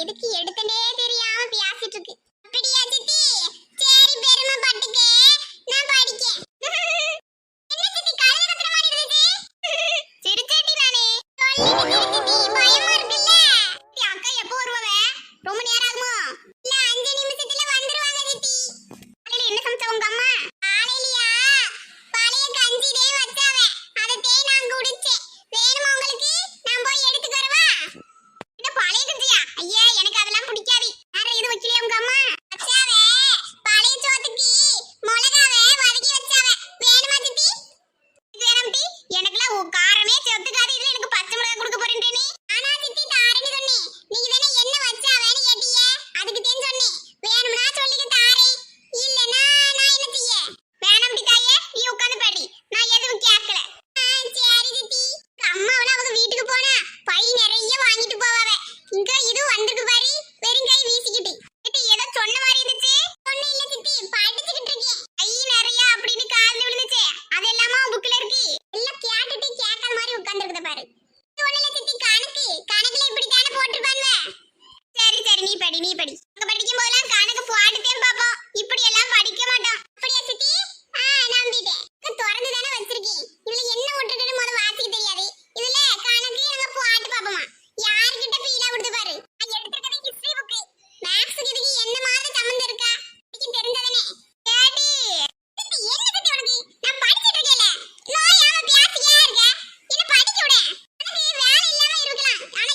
எதுக்கு எடுத்தனே தெரியாம பேசிட்டு இருக்கு. அப்படியா சித்தி? சரி பெருமை பட்டுக்கே, நான் படிக்கேன். என்ன சித்தி கழுதை கத்துற மாதிரி இருக்கு? சிரிச்சேட்டி நானே. சொல்லுங்க சித்தி, பயமா இருக்குல்ல? அக்கா எப்போ வருவாவே? ரொம்ப நேரம் ஆகுமோ? இல்ல 5 நிமிஷத்துல வந்துருவாங்க சித்தி. காலையில என்ன சமைச்ச உங்க அம்மா? காலையிலயா பழைய கஞ்சி தே வச்சாவே, அதத்தே நான் குடிச்சேன். வேணுமா உங்களுக்கு? நான் போய் எடுத்துட்டு வரவா? இந்த பழைய கஞ்சியா? ஐயா எனக்கு அதெல்லாம் பிடிக்காது. வேற இது வைக்கலையா உங்க அம்மா? வச்சாவே பழைய சோத்துக்கு மிளகாவே வதக்கி வச்சாவே. வேணுமா சித்தி? வேணும் டி. எனக்குலாம் காரமே செத்துக்காது. இதுல எனக்கு பச்சை மிளகாய் கொடுக்க போறேன் நீ. ஆனா சித்தி தாரேன்னு சொன்னேன். நீங்க தானே என்ன வச்சாவேன்னு கேட்டியே, அதுக்கு தான் சொன்னேன். வேணும்னா சொல்லிக்க தாரேன். இல்லனா நான் என்ன செய்ய? வேணாம் டி தாயே, நீ உட்கார்ந்து படி. நான் எதுவும் கேட்கல. சரி சித்தி. அம்மாவெல்லாம் அவங்க வீட்டுக்கு போனா பை நிறைய வாங்கிட்டு போவாவே. இங்க இது வந்திருக்கு பாரு, வெறும் கை வீசிக்கிட்டு. சித்தி ஏதோ சொன்ன மாதிரி இருந்துச்சு. ஒண்ணு இல்ல சித்தி, படிச்சுக்கிட்டு இருக்கேன். கை நிறைய அப்படின்னு காதுல விழுந்துச்சு. அது எல்லாமா புக்ல இருக்கு. எல்லாம் கேட்டுட்டு கேட்காத மாதிரி உட்கார்ந்திருக்குத பாரு. இது ஒண்ணு இல்ல சித்தி, கணக்குல இப்படி தானே போட்டுருப்பாங்க. சரி சரி, நீ படி நீ படி. அங்க படிக்கும் போதெல்லாம் கணக்கு போட்டுட்டேன் பாப்போம். இப்படி எல்லாம் படிக்க மாட்டோம். அப்படியா சித்தி? நம்பிட்டேன். திறந்து தானே வச்சிருக்கேன். இதுல என்ன விட்டுருக்குன்னு முத வாசிக்க தெரியாது. இதுல கணக்கு நாங்க போட்டு பாப்போமா. யார்கிட்ட ஃபீலா கொடுத்து பாரு. நான் எடுத்துக்கிட்டது ஹிஸ்டரி புக். மேக்ஸ்க்கு இதுக்கு என்ன மாதிரி சம்பந்தம் இருக்கா? எனக்கு தெரிஞ்சதானே. கேடி சித்தி, என்ன சித்தி உனக்கு? நான் படிச்சிட்டு இருக்கேன்ல. நோயாம பேசிக்கிட்டே இருக்க. என்ன படிக்க விடு. எனக்கு வேலை இல்லாம இருக்கலாம். ஆனா